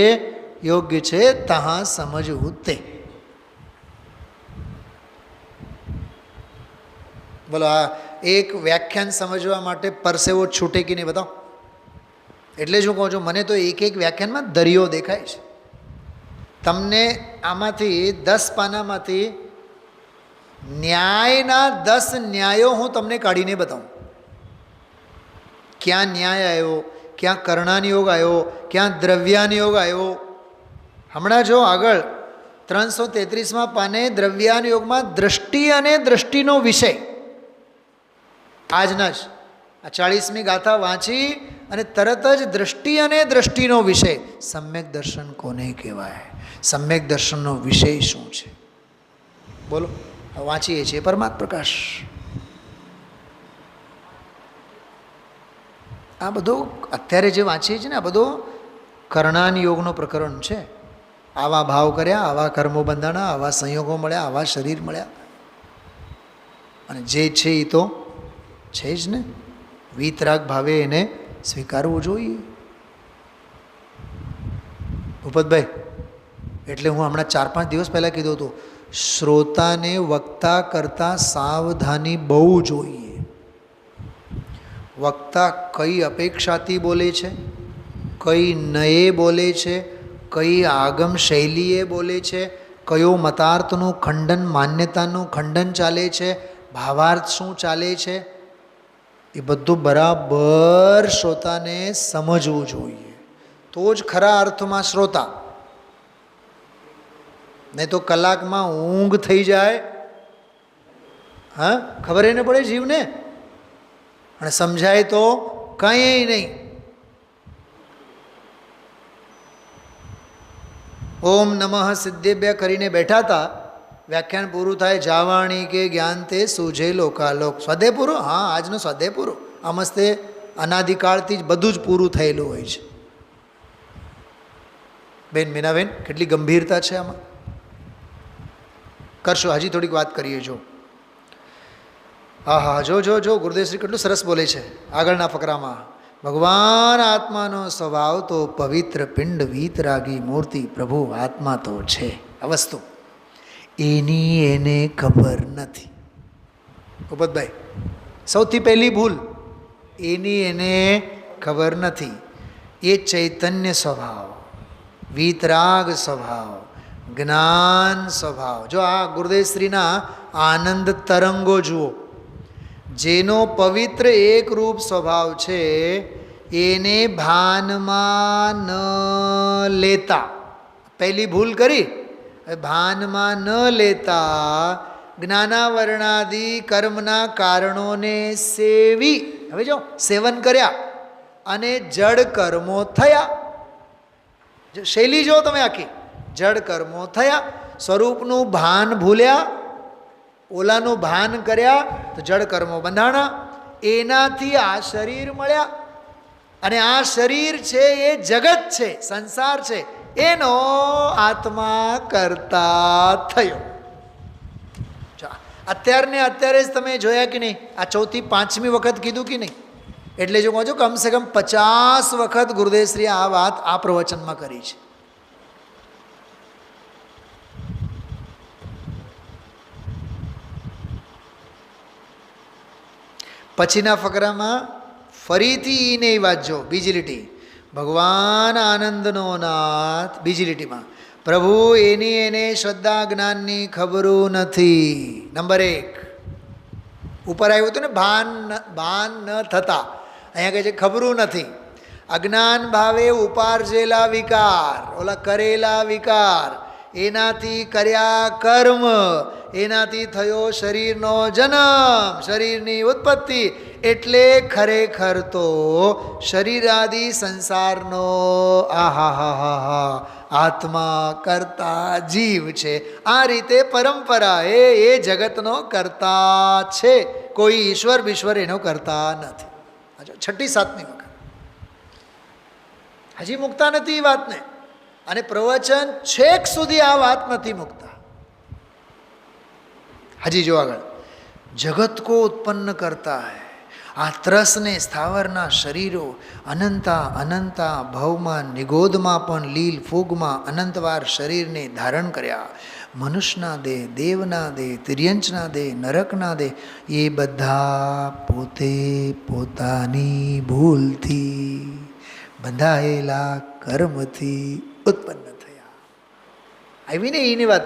યોગ્ય છે ત્યાં સમજવું તે. બોલો, આ એક વ્યાખ્યાન સમજવા માટે પરસેવો છૂટે કે નહીં બતાવો? એટલે જ હું કહું છું, મને તો એક એક વ્યાખ્યાનમાં દરિયો દેખાય છે. તમને આમાંથી 10 પાનામાંથી ન્યાયના 10 ન્યાયો હું તમને કાઢીને બતાવું. ક્યાં ન્યાય આવ્યો, ક્યાં કર્ણાનિયોગ આવ્યો, ક્યાં દ્રવ્યાનિયોગ આવ્યો. હમણાં જો આગળ 333માં પાને દ્રવ્યાનિયોગમાં દ્રષ્ટિ અને દ્રષ્ટિનો વિષય, આજના જ આ 40મી ગાથા વાંચી અને તરત જ દ્રષ્ટિ અને દ્રષ્ટિનો વિષય, સમ્યક દર્શન કોને કહેવાય, સમ્યક દર્શનનો વિષય શું છે, બોલો. વાંચીએ છીએ પરમાત્મ પ્રકાશ. આ બધું અત્યારે જે વાંચીએ છીએ ને, આ બધો કર્ણાનિયોગનો પ્રકરણ છે. આવા ભાવ કર્યા, આવા કર્મો બંધાણા, આવા સંયોગો મળ્યા, આવા શરીર મળ્યા, અને જે છે એ તો છે જ ને. વીતરાગ ભાવે એને સ્વીકારવું જોઈએ. ભૂપતભાઈ, એટલે હું હમણાં 4-5 દિવસ પહેલાં કીધું હતું, શ્રોતાને વક્તા કરતાં સાવધાની બહુ જોઈએ. વક્તા કઈ અપેક્ષાથી બોલે છે, કઈ નયે બોલે છે, કઈ આગમ શૈલીએ બોલે છે, કયો મતાર્થનું ખંડન, માન્યતાનું ખંડન ચાલે છે, ભાવાર્થ શું ચાલે છે, એ બધું બરાબર શ્રોતાને સમજવું જોઈએ. તો જ ખરા અર્થમાં શ્રોતા. નહીં તો કલાકમાં ઊંઘ થઈ જાય, હા, ખબર એને પડે જીવને, અને સમજાય તો કંઈ નહીં. ઓમ નમઃ સિદ્ધેભ્ય કરીને બેઠા હતા, વ્યાખ્યાન પૂરું થાય, જાવાણી કે જ્ઞાન તે સૂઝે લોકાલોક. સ્વદેહ પૂરો, હા, આજનો સ્વદેહ પૂરો. આમસ્તે અનાદિકાળથી જ બધું જ પૂરું થયેલું હોય છે. બેન મીનાબેન, કેટલી ગંભીરતા છે આમાં. કરશો, હજી થોડીક વાત કરીએ. જો હા હા, જો જો જો ગુરુદેવશ્રી કેટલું સરસ બોલે છે આગળના ફકરામાં. ભગવાન આત્માનો સ્વભાવ તો પવિત્ર પિંડ વીતરાગી મૂર્તિ, પ્રભુ આત્મા તો છે. આ વસ્તુ એની એને ખબર નથી. ભૂપતભાઈ, સૌથી પહેલી ભૂલ, એની એને ખબર નથી. એ ચૈતન્ય સ્વભાવ, વીતરાગ સ્વભાવ, જ્ઞાન સ્વભાવ. જો આ ગુરુદેવશ્રીના આનંદ તરંગો જુઓ. જેનો પવિત્ર એકરૂપ સ્વભાવ છે, એને ભાનમાં ન લેતા, પહેલી ભૂલ કરી, ભાનમાં ન લેતા જ્ઞાનાવરણાદિ કર્મના કારણોને સેવી, હવે જો સેવન કર્યા અને જડ કર્મો થયા. શૈલી જો તમે આખી, જડ કર્મો થયા. સ્વરૂપનું ભાન ભૂલ્યા, ઓલાનું ભાન કર્યા તો જડ કર્મો બંધાણા. એનાથી આ શરીર મળ્યા, અને આ શરીર છે એ જગત છે, સંસાર છે, એનો આત્મા કરતા થયો. અત્યારને અત્યારે જ તમે જોયા કે નહીં? આ 4થી 5મી વખત કીધું કે નહીં? એટલે જો કહું છું, કમસે કમ 50 વખત ગુરુદેવશ્રીએ આ વાત આ પ્રવચનમાં કરી છે. પછીના ફકરામાં ફરીથી ઈને એ વાત જો, બીજી લીટી, ભગવાન આનંદનો નાથ. બીજી લીટીમાં પ્રભુ એની એને શ્રદ્ધા જ્ઞાનની ખબરું નથી. નંબર 1 ઉપર આવ્યું હતું ને, ભાન ન થતા. અહીંયા કહે છે ખબરું નથી. અજ્ઞાન ભાવે ઉપાર્જેલા વિકાર, ઓલા કરેલા વિકાર, એનાથી કર્યા કર્મ, એનાથી થયો શરીરનો જન્મ, શરીરની ઉત્પત્તિ. એટલે ખરેખર તો શરીરાદિ સંસારનો આત્મા કરતા જીવ છે. આ રીતે પરંપરા એ જગતનો કરતા છે, કોઈ ઈશ્વર બીશ્વર એનો કરતા નથી. 6મી 7મી વખત હજી મૂકતા નથી એ વાતને, અને પ્રવચન છેક સુધી આ વાત નથી મૂકતા. હજી જો આગળ, જગત કો ઉત્પન્ન કરતા હૈ. આ ત્રસને સ્થાવરના શરીરો અનંતા અનંતા ભવમાં નિગોદમાં પણ લીલ ફૂગમાં અનંતવાર શરીરને ધારણ કર્યા. મનુષ્યના દેહ, દેવના દેહ, તિર્યંચના દેહ, નરકના દેહ, એ બધા પોતે પોતાની ભૂલથી બંધાયેલા કર્મથી ઉત્પન્ન થયા. આવી ને એની વાત.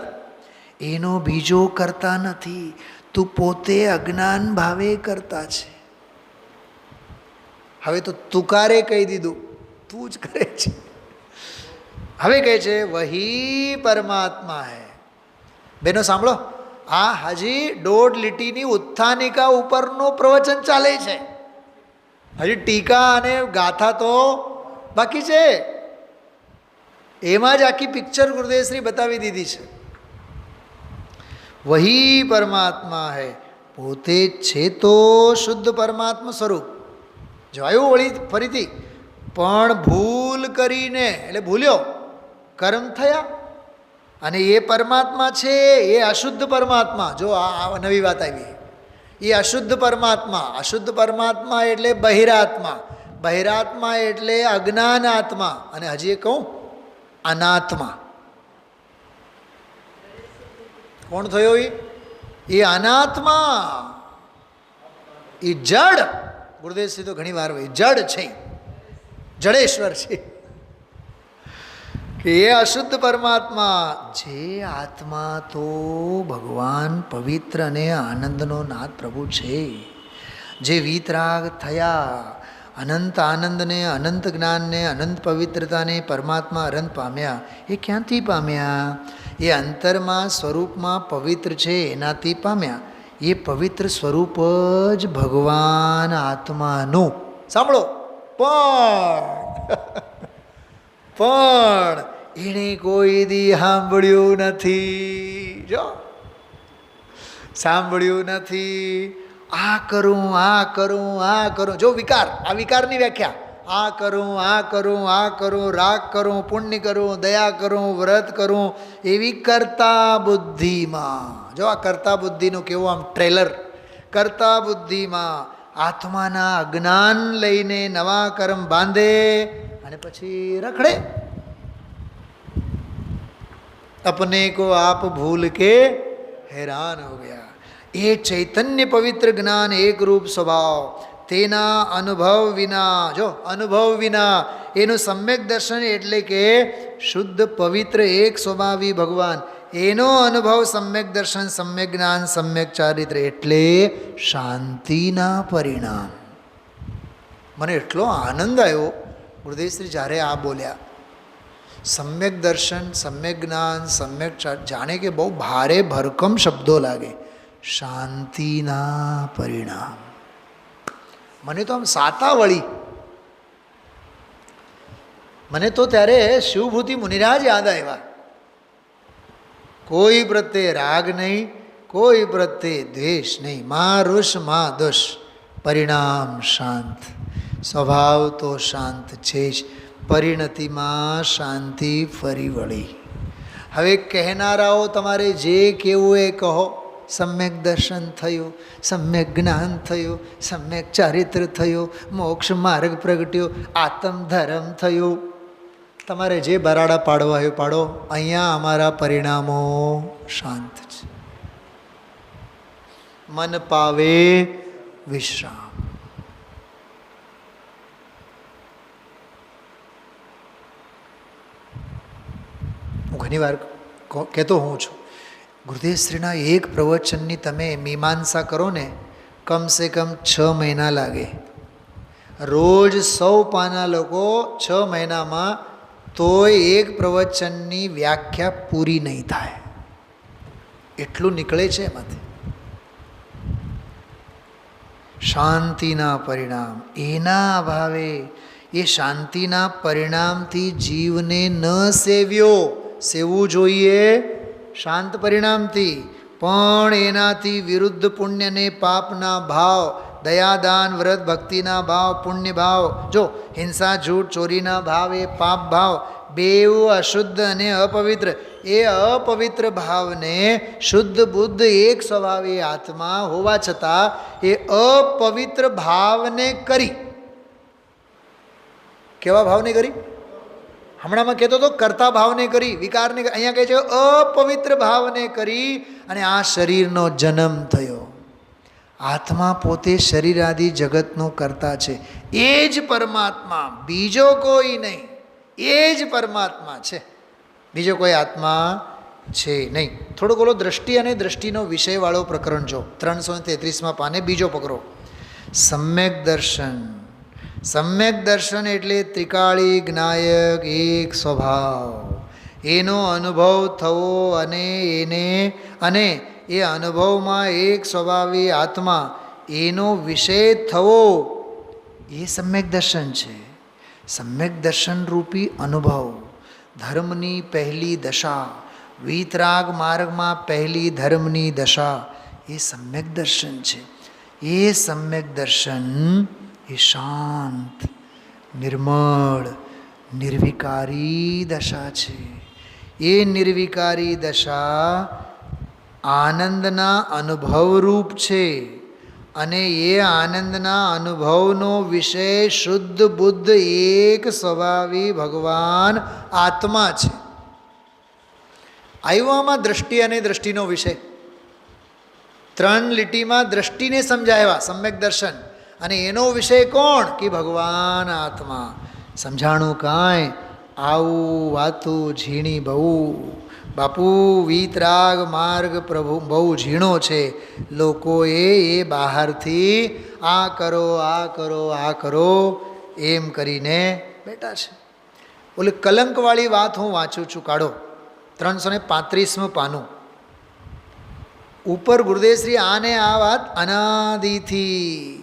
એનો બીજો કરતા નથી, તું પોતે અજ્ઞાન ભાવે કરતા છે. હવે તો તુકારે કહી દીધું, તું જ કરે છે. હવે કહે છે વહી પરમાત્મા હૈ. બેનો સાંભળો, આ હજી 1.5 લીટીની ઉત્થાનિકા ઉપરનું પ્રવચન ચાલે છે. હજી ટીકા અને ગાથા તો બાકી છે. એમાં જ આખી પિક્ચર ગુરુદેવશ્રી બતાવી દીધી છે. વહી પરમાત્મા હૈ, પોતે છે તો શુદ્ધ પરમાત્મા સ્વરૂપ. જો આવ્યું વળી ફરીથી, પણ ભૂલ કરીને, એટલે ભૂલ્યો, કર્મ થયા, અને એ પરમાત્મા છે એ અશુદ્ધ પરમાત્મા. જો આ નવી વાત આવી. એ અશુદ્ધ પરમાત્મા, અશુદ્ધ પરમાત્મા એટલે બહિરાત્મા, બહિરાત્મા એટલે અજ્ઞાન આત્મા, અને હજી કહું અનાત્મા. કોણ થયો એ અનાત્મા, એ જડ. ગુરુદેવશ્રી તો ઘણી વાર હોય જડ છે, જડેશ્વર છે. કે એ અશુદ્ધ પરમાત્મા, જે આત્મા તો ભગવાન પવિત્ર અને આનંદનો નાથ પ્રભુ છે. જે વીતરાગ થયા, અનંત આનંદને, અનંત જ્ઞાનને, અનંત પવિત્રતાને પરમાત્મા અનંત પામ્યા. એ ક્યાંથી પામ્યા? એ અંતરમાં સ્વરૂપમાં પવિત્ર છે એનાથી પામ્યા. એ પવિત્ર સ્વરૂપ જ ભગવાન આત્માનું. સાંભળો, પણ એણે કોઈ દી સાંભળ્યું નથી. જો સાંભળ્યું નથી. આ કરું, આ કરું, આ કરું. જો વિકાર, આ વિકારની વ્યાખ્યા. આ કરું, આ કરું, આ કરું, રાગ કરું, પુણ્ય કરું, દયા કરું, વ્રત કરું, એવી કરતા બુદ્ધિમાં. જો આ કરતા બુદ્ધિનું કેવું આમ ટ્રેલર. કરતા બુદ્ધિમાં આત્માના અજ્ઞાન લઈને નવા કર્મ બાંધે અને પછી રખડે. अपने को आप भूल के हैरान हो गया. એ ચૈતન્ય પવિત્ર જ્ઞાન એક રૂપ સ્વભાવ, તેના અનુભવ વિના, જો અનુભવ વિના એનું સમ્યક દર્શન એટલે કે શુદ્ધ પવિત્ર એક સ્વભાવી ભગવાન, એનો અનુભવ સમ્યક દર્શન, સમ્યક જ્ઞાન, સમ્યક ચારિત્ર એટલે શાંતિના પરિણામ. મને એટલો આનંદ આવ્યો ગુરુદેવશ્રી જ્યારે આ બોલ્યા. સમ્યક દર્શન, સમ્યક જ્ઞાન, સમ્યક જાણે કે બહુ ભારે ભરકમ શબ્દો લાગે. શાંતિના પરિણામ. મને તો આમ સાતા વળી. મને તો ત્યારે શિવભૂતિ મુનિરાજ યાદ આવ્યા. કોઈ પ્રત્યે રાગ નહીં, કોઈ પ્રત્યે દ્વેષ નહીં, માં ઋષ માં દોષ, પરિણામ શાંત. સ્વભાવ તો શાંત છે જ, પરિણતિમાં શાંતિ ફરી વળી. હવે કહેનારાઓ તમારે જે કહેવું એ કહો. સમ્યક દર્શન થયું, સમ્યક જ્ઞાન થયું, સમ્યક ચારિત્ર થયું, મોક્ષ માર્ગ પ્રગટ્યો, આત્મ ધર્મ થયું. તમારે જે બરાડા પાડવા હોય પાડો. અહીંયા અમારા પરિણામો શાંત છે. મન પાવે વિશ્રામ. હું ઘણી વાર કહેતો હું છું, ગુરુદેવશ્રીના એક પ્રવચનની તમે મીમાંસા કરો ને, કમસે કમ 6 મહિના લાગે. રોજ 100 પાના લોકો 6 મહિનામાં, તોય એક પ્રવચનની વ્યાખ્યા પૂરી નહીં થાય. એટલું નીકળે છે એમાંથી. શાંતિના પરિણામ એના અભાવે, એ શાંતિના પરિણામથી જીવને ન સેવ્યો. સેવવું જોઈએ શાંત પરિણામથી, પણ એનાથી વિરુદ્ધ પુણ્યને પાપના ભાવ, દયાદાન વ્રત ભક્તિના ભાવ, પુણ્ય ભાવ, જો હિંસા જૂઠ ચોરીના ભાવ, એ પાપ ભાવ બેવ અશુદ્ધ અને અપવિત્ર. એ અપવિત્ર ભાવને શુદ્ધ બુદ્ધ એક સ્વભાવી આત્મા હોવા છતાં એ અપવિત્ર ભાવને કરી. કેવા ભાવને કરી? હમણાંમાં કહેતો તો કરતા ભાવને કરી, વિકારને. અહીંયા કહે છે અપવિત્ર ભાવને કરી અને આ શરીરનો જન્મ થયો. આત્મા પોતે શરીરાદિ જગતનો કર્તા છે. એ જ પરમાત્મા, બીજો કોઈ નહીં. એ જ પરમાત્મા છે, બીજો કોઈ આત્મા છે નહીં. થોડુંક ઓલો દ્રષ્ટિ અને દ્રષ્ટિનો વિષયવાળો પ્રકરણ જો 333માં પાને બીજો પકડો. સમ્યક દર્શન. સમ્યક દર્શન એટલે ત્રિકાળી જ્ઞાયક એક સ્વભાવ, એનો અનુભવ થવો અને એ અનુભવમાં એક સ્વભાવી આત્મા એનો વિષય થવો, એ સમ્યક દર્શન છે. સમ્યક દર્શન રૂપી અનુભવ ધર્મની પહેલી દશા, વીતરાગ માર્ગમાં પહેલી ધર્મની દશા, એ સમ્યક દર્શન છે. એ સમ્યક દર્શન એ શાંત, નિર્મળ, નિર્વિકારી દશા છે. એ નિર્વિકારી દશા આનંદના અનુભવરૂપ છે અને એ આનંદના અનુભવનો વિષય શુદ્ધ બુદ્ધ એક સ્વભાવી ભગવાન આત્મા છે. આવ્યામાં દ્રષ્ટિ અને દ્રષ્ટિનો વિષય 3 લીટીમાં દ્રષ્ટિને સમજાવ્યા સમ્યક દર્શન, અને એનો વિષય કોણ કે ભગવાન આત્મા. સમજાણું કાંઈ આવું વાતું ઝીણી બહુ. બાપુ વીતરાગ માર્ગ પ્રભુ બહુ ઝીણો છે. લોકોએ એ બહારથી આ કરો આ કરો આ કરો એમ કરીને બેઠા છે. ઓલી કલંકવાળી વાત હું વાંચું છું, કાઢો 335મું પાનું. ઉપર ગુરુદેવશ્રી આને આ વાત અનાદિથી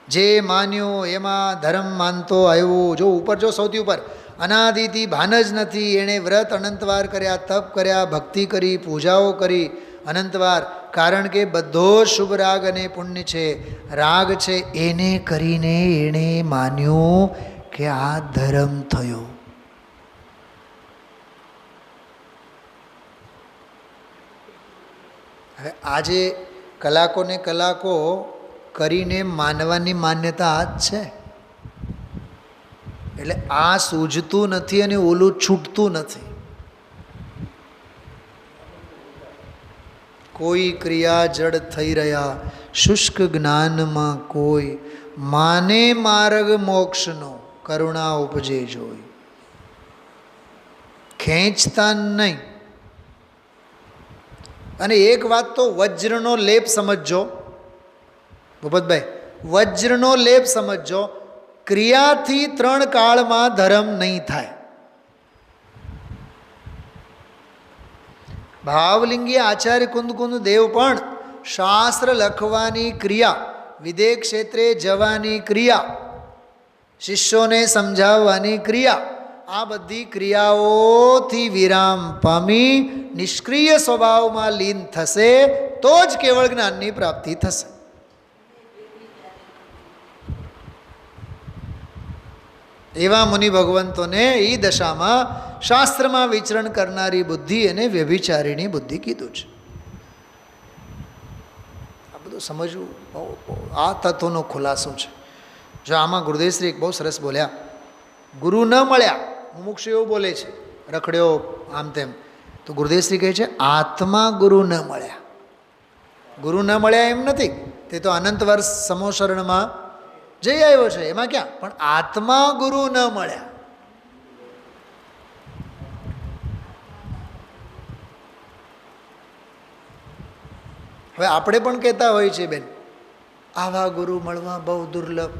જે માન્યો એમાં ધર્મ માનતો આવ્યો. જો ઉપર જો સૌથી ઉપર અનાદિથી ભાન જ નથી. એણે વ્રત અનંતવાર કર્યા, તપ કર્યા, ભક્તિ કરી, પૂજાઓ કરી અનંતવાર, કારણ કે બધો શુભ રાગ અને પુણ્ય છે, રાગ છે. એને કરીને એણે માન્યું કે આ ધર્મ થયો. હવે આજે કલાકોને કલાકો કરીને માનવાની માન્યતા આ જ છે. એટલે આ સૂઝતું નથી અને ઓલું છૂટતું નથી. કોઈ ક્રિયા જડ થઈ રહ્યા, શુષ્ક જ્ઞાનમાં કોઈ માને માર્ગ મોક્ષનો, કરુણા ઉપજે જોઈ. ખેંચતા નહીં. અને એક વાત તો વજ્રનો લેપ સમજજો ભૂપતભાઈ, વજ્રનો લેપ સમજજો. ક્રિયાથી 3 કાળમાં ધર્મ નહીં થાય. ભાવલિંગી આચાર્ય કુંદ દેવ પણ શાસ્ત્ર લખવાની ક્રિયા, વિદેશ ક્ષેત્રે જવાની ક્રિયા, શિષ્યોને સમજાવવાની ક્રિયા, આ બધી ક્રિયાઓથી વિરામ પામી નિષ્ક્રિય સ્વભાવમાં લીન થશે તો જ કેવળ જ્ઞાનની પ્રાપ્તિ થશે. એવા મુનિ ભગવંતોને એ દશામાં શાસ્ત્રમાં વિચરણ કરનારી બુદ્ધિ અને વ્યભિચારીણી બુદ્ધિ કીધું છે. આ બધું સમજવું આ તત્વનો ખુલાસો છે. જો આમાં ગુરુદેવશ્રી એક બહુ સરસ બોલ્યા, ગુરુ ન મળ્યા. મુમુક્ષુ એવું બોલે છે, રખડ્યો આમ તેમ, તો ગુરુદેવશ્રી કહે છે આત્મા ગુરુ ન મળ્યા. ગુરુ ન મળ્યા એમ નથી, તે તો અનંત વર્ષ સમોશરણમાં જઈ આવ્યો છે, એમાં ક્યાં, પણ આત્મા ગુરુ ન મળ્યા. હવે આપણે પણ કહેતા હોય છે બેન, આવા ગુરુ મળવા બહુ દુર્લભ.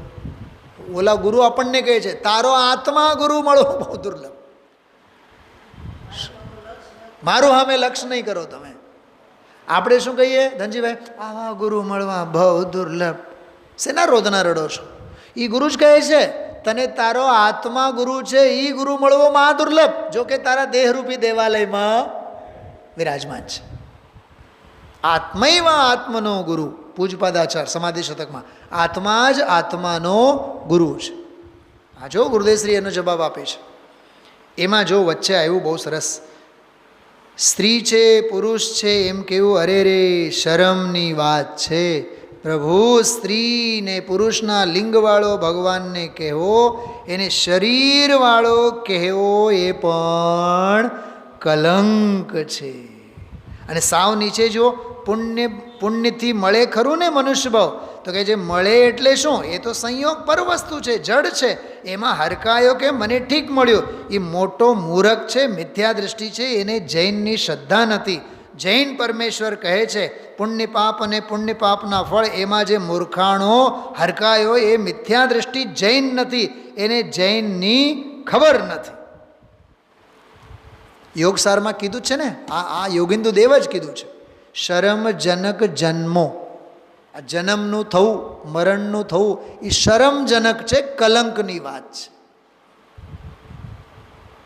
ઓલા ગુરુ આપણને કહે છે તારો આત્મા ગુરુ મળવો બહુ દુર્લભ. મારું સામે લક્ષ્ય નહીં કરો તમે. આપણે શું કહીએ ધનજીભાઈ, આવા ગુરુ મળવા બહુ દુર્લભ. શેના રોદના રડો છો? એ ગુરુ જ કહે છે તને તારો આત્મા ગુરુ છે, એ ગુરુ મળવો મહા દુર્લભ. જો કે તારા દેહરૂપી દેવાલયમાં વિરાજમાન છે. આત્મૈવા આત્મનો ગુરુ, પૂજપાદાચાર સમાધિ શતકમાં, આત્મા જ આત્માનો ગુરુ છે. આ જો ગુરુદેવશ્રી એનો જવાબ આપે છે. એમાં જો વચ્ચે આવ્યું બહુ સરસ, સ્ત્રી છે પુરુષ છે એમ કેવું, અરે રે શરમની વાત છે. પ્રભુ સ્ત્રીને પુરુષના લિંગવાળો ભગવાનને કહેવો, એને શરીરવાળો કહેવો, એ પણ કલંક છે. અને સાવ નીચે જુઓ, પુણ્યથી મળે ખરું ને મનુષ્ય ભાવ? તો કે જે મળે એટલે શું? એ તો સંયોગ પર વસ્તુ છે, જડ છે. એમાં હરકાયો કે મને ઠીક મળ્યો, એ મોટો મૂરખ છે, મિથ્યા દૃષ્ટિ છે, એને જૈનની શ્રદ્ધા નથી. જૈન પરમેશ્વર કહે છે પુણ્ય પાપ અને પુણ્ય પાપના ફળ, એમાં જે મૂર્ખાણો હરકાયો એ મિથ્યા દૃષ્ટિ જૈન નથી, એને જૈનની ખબર નથી. યોગસારમાં કીધું છે ને, આ યોગિંદુ દેવ જ કીધું છે, શરમજનક જન્મો. આ જન્મનું થવું, મરણનું થવું એ શરમજનક છે, કલંકની વાત છે.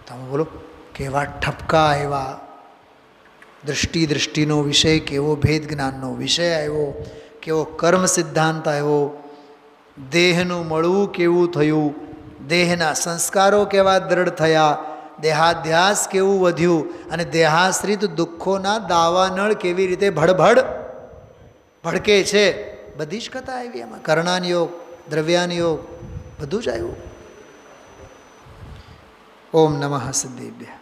તમે બોલો કેવા ઠપકા આવ્યા, દૃષ્ટિનો વિષય કેવો, ભેદ જ્ઞાનનો વિષય આવ્યો, કેવો કર્મ સિદ્ધાંત આવ્યો, દેહનું મળવું કેવું થયું, દેહના સંસ્કારો કેવા દ્રઢ થયા, દેહાધ્યાસ કેવું વધ્યું, અને દેહાશ્રિત દુઃખોના દાવાનળ કેવી રીતે ભડભડ ભડકે છે, બધી જ કથા આવી એમાં. કર્ણાન યોગ, દ્રવ્યાન યોગ બધું જ આવ્યું. ઓમ નમઃ સિદ્ધેભ્યઃ.